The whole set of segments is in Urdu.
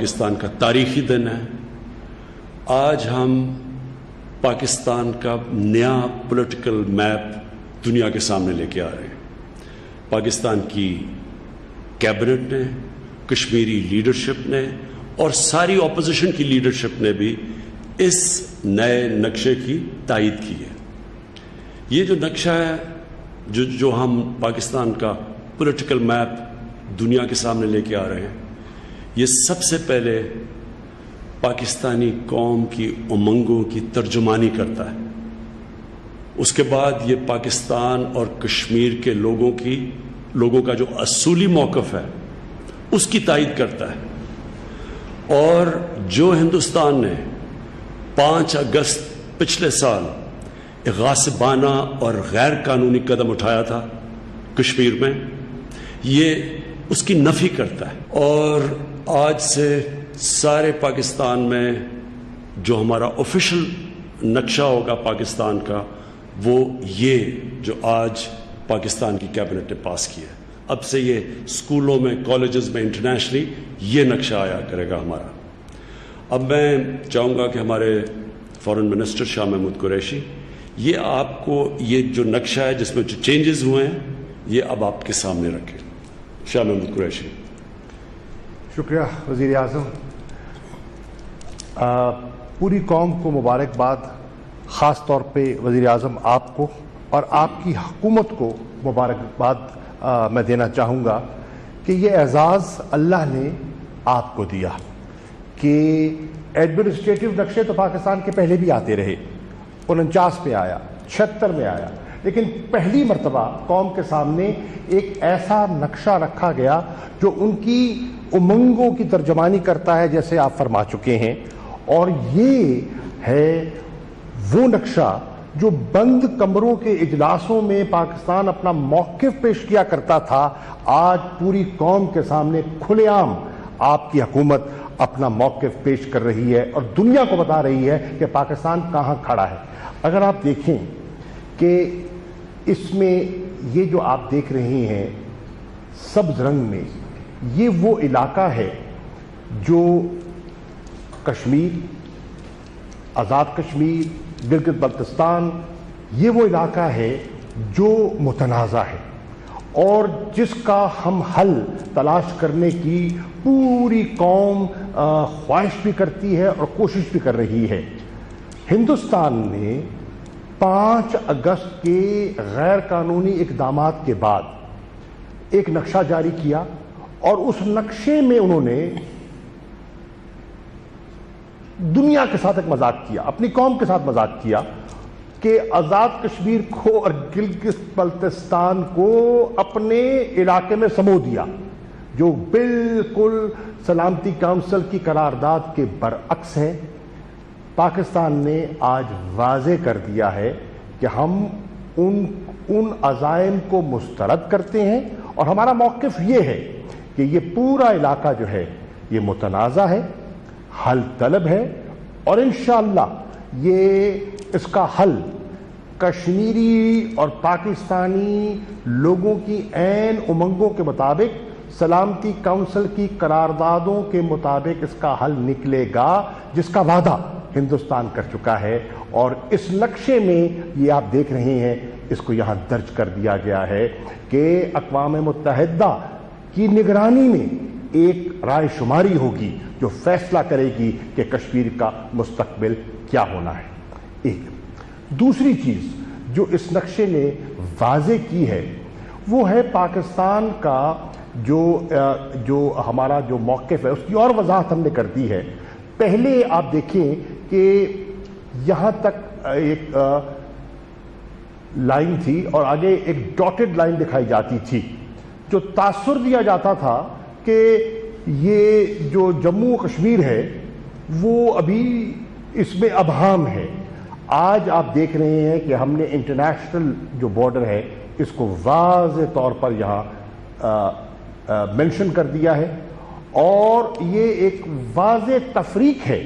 پاکستان کا تاریخی دن ہے۔ آج ہم پاکستان کا نیا پولیٹیکل میپ دنیا کے سامنے لے کے آ رہے ہیں۔ پاکستان کی کیبنٹ نے، کشمیری لیڈرشپ نے اور ساری اپوزیشن کی لیڈرشپ نے بھی اس نئے نقشے کی تائید کی ہے۔ یہ جو نقشہ ہے جو ہم پاکستان کا پولیٹیکل میپ دنیا کے سامنے لے کے آ رہے ہیں، یہ سب سے پہلے پاکستانی قوم کی امنگوں کی ترجمانی کرتا ہے۔ اس کے بعد یہ پاکستان اور کشمیر کے لوگوں کا جو اصولی موقف ہے اس کی تائید کرتا ہے۔ اور جو ہندوستان نے 5 اگست پچھلے سال ایک غاصبانہ اور غیر قانونی قدم اٹھایا تھا کشمیر میں، یہ اس کی نفی کرتا ہے۔ اور آج سے سارے پاکستان میں جو ہمارا آفیشل نقشہ ہوگا پاکستان کا، وہ یہ جو آج پاکستان کی کیبنٹ نے پاس کیا ہے۔ اب سے یہ اسکولوں میں، کالجز میں، انٹرنیشنلی یہ نقشہ آیا کرے گا ہمارا۔ اب میں چاہوں گا کہ ہمارے فارن منسٹر شاہ محمود قریشی یہ آپ کو یہ جو نقشہ ہے جس میں جو چینجز ہوئے ہیں یہ اب آپ کے سامنے رکھیں۔ شاہ محمود قریشی۔ شکریہ وزیر اعظم۔ پوری قوم کو مبارکباد، خاص طور پہ وزیر اعظم آپ کو اور آپ کی حکومت کو مبارکباد میں دینا چاہوں گا کہ یہ اعزاز اللہ نے آپ کو دیا کہ ایڈمنسٹریٹو نقشے تو پاکستان کے پہلے بھی آتے رہے، 49 میں آیا، 76 میں آیا، لیکن پہلی مرتبہ قوم کے سامنے ایک ایسا نقشہ رکھا گیا جو ان کی امنگوں کی ترجمانی کرتا ہے، جیسے آپ فرما چکے ہیں۔ اور یہ ہے وہ نقشہ جو بند کمروں کے اجلاسوں میں پاکستان اپنا موقف پیش کیا کرتا تھا، آج پوری قوم کے سامنے کھلے عام آپ کی حکومت اپنا موقف پیش کر رہی ہے اور دنیا کو بتا رہی ہے کہ پاکستان کہاں کھڑا ہے۔ اگر آپ دیکھیں کہ اس میں یہ جو آپ دیکھ رہے ہیں سبز رنگ میں، یہ وہ علاقہ ہے جو کشمیر، آزاد کشمیر، گلگت بلتستان، یہ وہ علاقہ ہے جو متنازع ہے اور جس کا ہم حل تلاش کرنے کی پوری قوم خواہش بھی کرتی ہے اور کوشش بھی کر رہی ہے۔ ہندوستان نے 5 اگست کے غیر قانونی اقدامات کے بعد ایک نقشہ جاری کیا اور اس نقشے میں انہوں نے دنیا کے ساتھ ایک مذاق کیا، اپنی قوم کے ساتھ مذاق کیا کہ آزاد کشمیر کو اور گلگت بلتستان کو اپنے علاقے میں سمو دیا، جو بالکل سلامتی کونسل کی قرارداد کے برعکس ہے۔ پاکستان نے آج واضح کر دیا ہے کہ ہم ان عزائم کو مسترد کرتے ہیں اور ہمارا موقف یہ ہے کہ یہ پورا علاقہ جو ہے یہ متنازع ہے، حل طلب ہے اور انشاءاللہ یہ اس کا حل کشمیری اور پاکستانی لوگوں کی عین امنگوں کے مطابق، سلامتی کونسل کی قراردادوں کے مطابق اس کا حل نکلے گا، جس کا وعدہ ہندوستان کر چکا ہے۔ اور اس نقشے میں یہ آپ دیکھ رہے ہیں، اس کو یہاں درج کر دیا گیا ہے کہ اقوام متحدہ کی نگرانی میں ایک رائے شماری ہوگی جو فیصلہ کرے گی کہ کشمیر کا مستقبل کیا ہونا ہے۔ ایک دوسری چیز جو اس نقشے نے واضح کی ہے وہ ہے پاکستان کا جو ہمارا جو موقف ہے اس کی اور وضاحت ہم نے کر دی ہے۔ پہلے آپ دیکھیں کہ یہاں تک ایک لائن تھی اور آگے ایک ڈاٹڈ لائن دکھائی جاتی تھی، جو تاثر دیا جاتا تھا کہ یہ جو جموں کشمیر ہے وہ ابھی اس میں ابہام ہے۔ آج آپ دیکھ رہے ہیں کہ ہم نے انٹرنیشنل جو بارڈر ہے اس کو واضح طور پر یہاں مینشن کر دیا ہے اور یہ ایک واضح تفریق ہے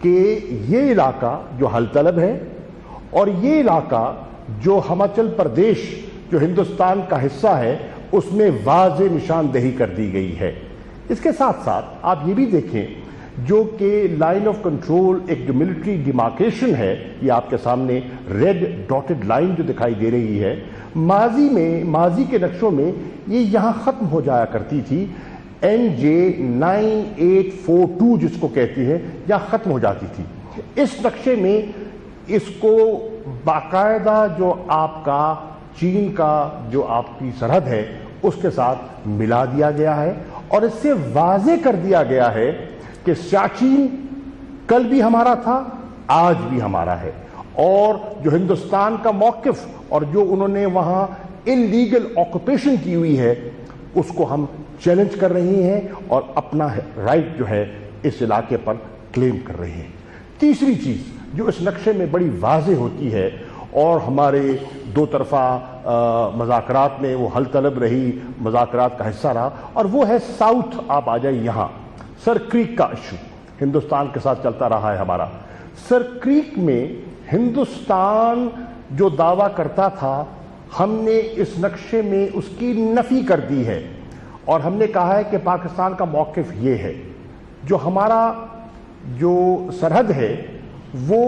کہ یہ علاقہ جو حل طلب ہے اور یہ علاقہ جو ہماچل پردیش جو ہندوستان کا حصہ ہے اس میں واضح نشاندہی کر دی گئی ہے۔ اس کے ساتھ ساتھ آپ یہ بھی دیکھیں جو کہ لائن آف کنٹرول ایک جو ملٹری ڈیمارکیشن ہے، یہ آپ کے سامنے ریڈ ڈاٹڈ لائن جو دکھائی دے رہی ہے، ماضی کے نقشوں میں یہ یہاں ختم ہو جایا کرتی تھی، NJ 9842 جس کو کہتی ہے یہاں ختم ہو جاتی تھی۔ اس نقشے میں اس کو باقاعدہ جو آپ کا چین کا جو آپ کی سرحد ہے اس کے ساتھ ملا دیا گیا ہے، اور اس سے واضح کر دیا گیا ہے کہ سیاچین کل بھی ہمارا تھا، آج بھی ہمارا ہے، اور جو ہندوستان کا موقف اور جو انہوں نے وہاں انلیگل آکوپیشن کی ہوئی ہے اس کو ہم چیلنج کر رہی ہیں اور اپنا رائٹ جو ہے اس علاقے پر کلیم کر رہے ہیں۔ تیسری چیز جو اس نقشے میں بڑی واضح ہوتی ہے اور ہمارے دو طرفہ مذاکرات میں وہ حل طلب رہی، مذاکرات کا حصہ رہا، اور وہ ہے ساؤتھ۔ آپ آ جائیں یہاں، سر کریک کا ایشو ہندوستان کے ساتھ چلتا رہا ہے ہمارا۔ سر کریک میں ہندوستان جو دعویٰ کرتا تھا، ہم نے اس نقشے میں اس کی نفی کر دی ہے، اور ہم نے کہا ہے کہ پاکستان کا موقف یہ ہے، جو ہمارا جو سرحد ہے وہ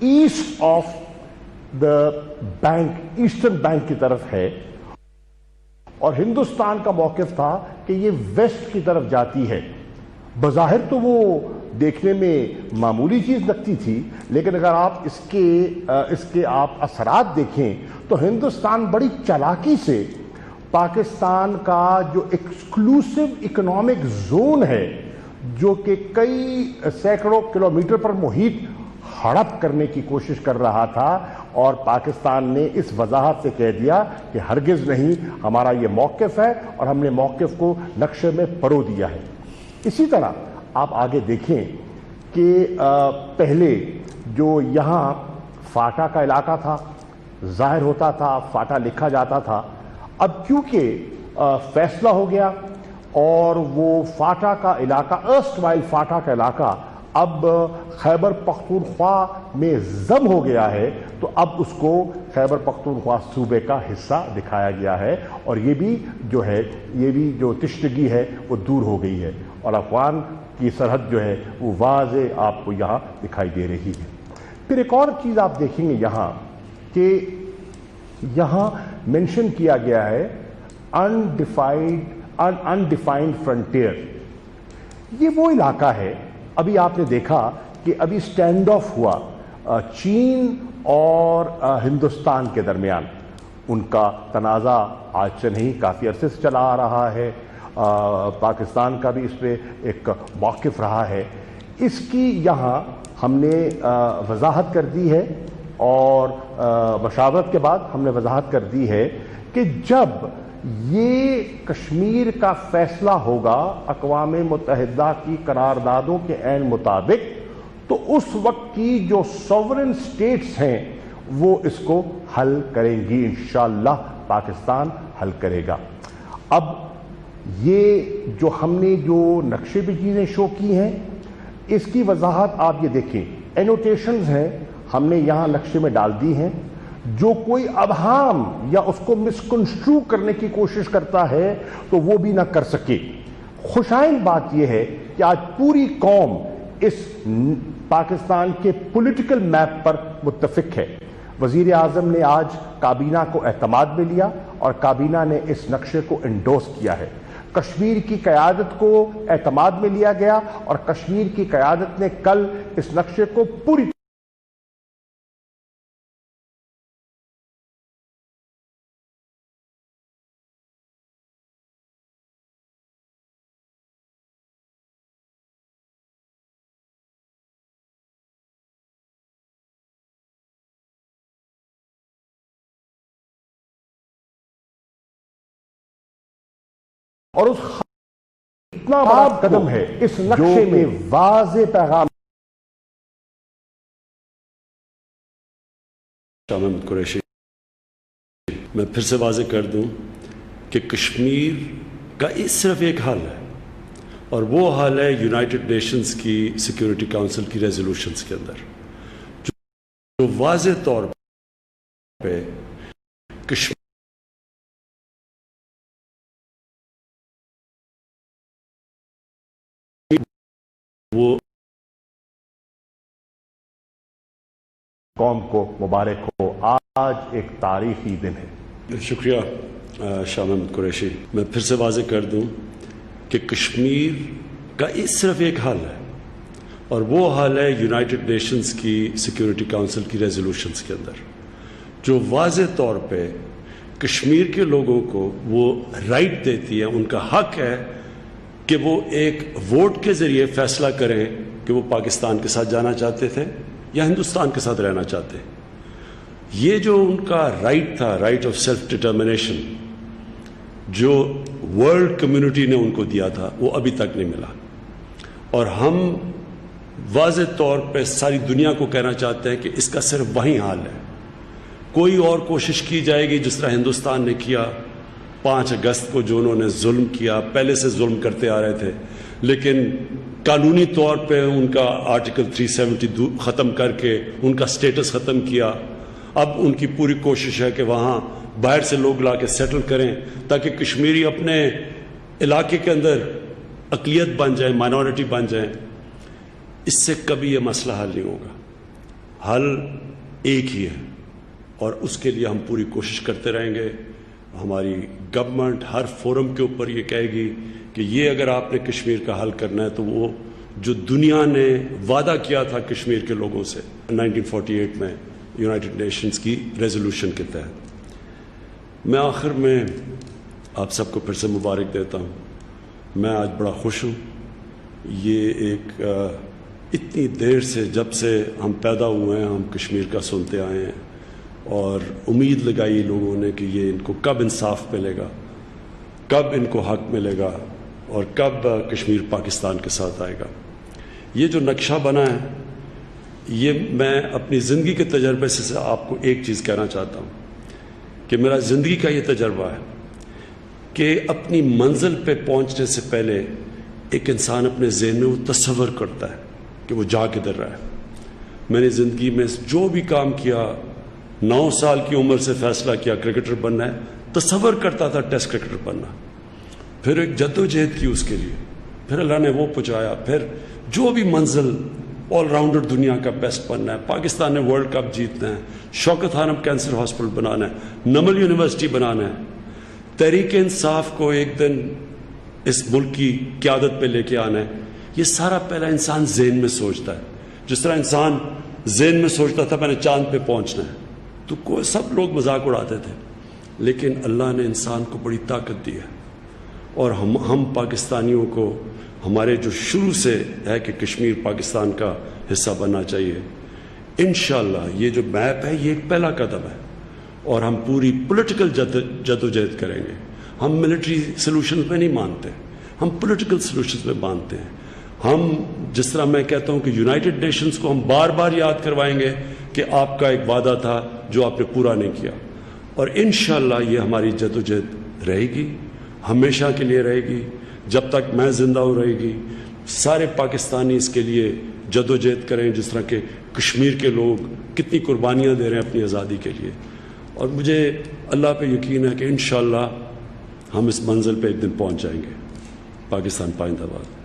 east of the bank, eastern bank کی طرف ہے، اور ہندوستان کا موقف تھا کہ یہ ویسٹ کی طرف جاتی ہے۔ بظاہر تو وہ دیکھنے میں معمولی چیز لگتی تھی، لیکن اگر آپ اس کے آپ اثرات دیکھیں تو ہندوستان بڑی چالاکی سے پاکستان کا جو ایکسکلوسیو اکنامک زون ہے، جو کہ کئی سینکڑوں کلومیٹر پر محیط ہڑپ کرنے کی کوشش کر رہا تھا، اور پاکستان نے اس وضاحت سے کہہ دیا کہ ہرگز نہیں، ہمارا یہ موقف ہے اور ہم نے موقف کو نقشے میں پرو دیا ہے۔ اسی طرح آپ آگے دیکھیں کہ پہلے جو یہاں فاٹا کا علاقہ تھا، ظاہر ہوتا تھا، فاٹا لکھا جاتا تھا، اب کیونکہ فیصلہ ہو گیا اور وہ فاٹا کا علاقہ، ارسٹ وائل فاٹا کا علاقہ اب خیبر پختونخوا میں ضم ہو گیا ہے، تو اب اس کو خیبر پختونخوا صوبے کا حصہ دکھایا گیا ہے، اور یہ بھی جو تشنگی ہے وہ دور ہو گئی ہے، اور افغان کی سرحد جو ہے وہ واضح آپ کو یہاں دکھائی دے رہی ہے۔ پھر ایک اور چیز آپ دیکھیں گے یہاں کہ یہاں منشن کیا گیا ہے undefined frontier۔ یہ وہ علاقہ ہے، ابھی آپ نے دیکھا کہ ابھی سٹینڈ آف ہوا چین اور ہندوستان کے درمیان، ان کا تنازع آج سے نہیں، کافی عرصے سے چلا آ رہا ہے، پاکستان کا بھی اس پہ ایک موقف رہا ہے۔ اس کی یہاں ہم نے وضاحت کر دی ہے، اور مشاورت کے بعد ہم نے وضاحت کر دی ہے کہ جب یہ کشمیر کا فیصلہ ہوگا اقوام متحدہ کی قراردادوں کے عین مطابق، تو اس وقت کی جو سوورن سٹیٹس ہیں وہ اس کو حل کریں گی، انشاءاللہ پاکستان حل کرے گا۔ اب یہ جو ہم نے جو نقشے پہ چیزیں شو کی ہیں، اس کی وضاحت آپ یہ دیکھیں، اینوٹیشنز ہیں ہم نے یہاں نقشے میں ڈال دی ہیں، جو کوئی ابہام یا اس کو مسکنسٹرو کرنے کی کوشش کرتا ہے تو وہ بھی نہ کر سکے۔ خوشائن بات یہ ہے کہ آج پوری قوم اس پاکستان کے پولیٹیکل میپ پر متفق ہے۔ وزیر اعظم نے آج کابینہ کو اعتماد میں لیا اور کابینہ نے اس نقشے کو انڈورس کیا ہے۔ کشمیر کی قیادت کو اعتماد میں لیا گیا اور کشمیر کی قیادت نے کل اس نقشے کو پوری اور اس اتنا بڑا قدم ہے اس نقشے میں واضح پیغام۔ شاہ محمود قریشی، میں پھر سے واضح کر دوں کہ کشمیر کا صرف ایک حل ہے، اور وہ حل ہے یونائٹڈ نیشنز کی سیکیورٹی کاؤنسل کی ریزولوشنز کے اندر، جو واضح طور پہ کشمیر وہ قوم کو مبارک ہو، آج ایک تاریخی دن ہے۔ شکریہ شاہ محمد قریشی۔ میں پھر سے واضح کر دوں کہ کشمیر کا صرف ایک حل ہے، اور وہ حل ہے یونائٹڈ نیشنز کی سیکیورٹی کونسل کی ریزولوشنز کے اندر، جو واضح طور پہ کشمیر کے لوگوں کو وہ رائٹ دیتی ہے، ان کا حق ہے کہ وہ ایک ووٹ کے ذریعے فیصلہ کریں کہ وہ پاکستان کے ساتھ جانا چاہتے تھے یا ہندوستان کے ساتھ رہنا چاہتے ہیں۔ یہ جو ان کا رائٹ تھا، رائٹ آف سیلف ڈٹرمنیشن، جو ورلڈ کمیونٹی نے ان کو دیا تھا، وہ ابھی تک نہیں ملا، اور ہم واضح طور پہ ساری دنیا کو کہنا چاہتے ہیں کہ اس کا صرف وہی حال ہے۔ کوئی اور کوشش کی جائے گی جس طرح ہندوستان نے کیا 5 اگست کو، جو انہوں نے ظلم کیا، پہلے سے ظلم کرتے آ رہے تھے، لیکن قانونی طور پہ ان کا آرٹیکل 370 ختم کر کے ان کا سٹیٹس ختم کیا۔ اب ان کی پوری کوشش ہے کہ وہاں باہر سے لوگ لا کے سیٹل کریں تاکہ کشمیری اپنے علاقے کے اندر اقلیت بن جائیں، مائنورٹی بن جائیں۔ اس سے کبھی یہ مسئلہ حل نہیں ہوگا، حل ایک ہی ہے، اور اس کے لیے ہم پوری کوشش کرتے رہیں گے۔ ہماری گورنمنٹ ہر فورم کے اوپر یہ کہے گی کہ یہ اگر آپ نے کشمیر کا حل کرنا ہے تو وہ جو دنیا نے وعدہ کیا تھا کشمیر کے لوگوں سے 1948 میں یونائٹڈ نیشنز کی ریزولوشن کے تحت۔ میں آخر میں آپ سب کو پھر سے مبارک دیتا ہوں۔ میں آج بڑا خوش ہوں۔ یہ ایک اتنی دیر سے، جب سے ہم پیدا ہوئے ہیں، ہم کشمیر کا سنتے آئے ہیں، اور امید لگائی لوگوں نے کہ یہ ان کو کب انصاف ملے گا، کب ان کو حق ملے گا، اور کب کشمیر پاکستان کے ساتھ آئے گا۔ یہ جو نقشہ بنا ہے، یہ میں اپنی زندگی کے تجربے سے آپ کو ایک چیز کہنا چاہتا ہوں کہ میرا زندگی کا یہ تجربہ ہے کہ اپنی منزل پہ پہنچنے سے پہلے ایک انسان اپنے ذہن میں وہ تصور کرتا ہے کہ وہ جا کدھر رہا ہے۔ میں نے زندگی میں جو بھی کام کیا، 9 سال کی عمر سے فیصلہ کیا کرکٹر بننا ہے، تصور کرتا تھا ٹیسٹ کرکٹر بننا، پھر ایک جدوجہد کی اس کے لیے، پھر اللہ نے وہ پہنچایا، پھر جو بھی منزل، آل راؤنڈر دنیا کا بیسٹ بننا ہے، پاکستان نے ورلڈ کپ جیتنا ہے، شوکت خانم کینسر ہاسپٹل بنانا ہے، نمل یونیورسٹی بنانا ہے، تحریک انصاف کو ایک دن اس ملک کی قیادت پہ لے کے آنا ہے۔ یہ سارا پہلا انسان ذہن میں سوچتا ہے، جس طرح انسان ذہن میں سوچتا تھا میں نے چاند پہ پہنچنا ہے، تو کوئی سب لوگ مذاق اڑاتے تھے، لیکن اللہ نے انسان کو بڑی طاقت دی ہے، اور ہم پاکستانیوں کو ہمارے جو شروع سے ہے کہ کشمیر پاکستان کا حصہ بننا چاہیے، انشاءاللہ یہ جو میپ ہے یہ ایک پہلا قدم ہے، اور ہم پوری پولیٹیکل جدوجہد کریں گے۔ ہم ملٹری سلوشن پہ نہیں مانتے، ہم پولیٹیکل سلوشن پہ مانتے ہیں۔ ہم جس طرح میں کہتا ہوں کہ یونائٹڈ نیشنز کو ہم بار بار یاد کروائیں گے کہ آپ کا ایک وعدہ تھا جو آپ نے پورا نہیں کیا، اور انشاءاللہ یہ ہماری جدوجہد رہے گی، ہمیشہ کے لیے رہے گی، جب تک میں زندہ ہوں رہے گی۔ سارے پاکستانی اس کے لیے جدوجہد کریں، جس طرح کہ کشمیر کے لوگ کتنی قربانیاں دے رہے ہیں اپنی آزادی کے لیے، اور مجھے اللہ پہ یقین ہے کہ انشاءاللہ ہم اس منزل پہ ایک دن پہنچ جائیں گے۔ پاکستان پائندہ باد۔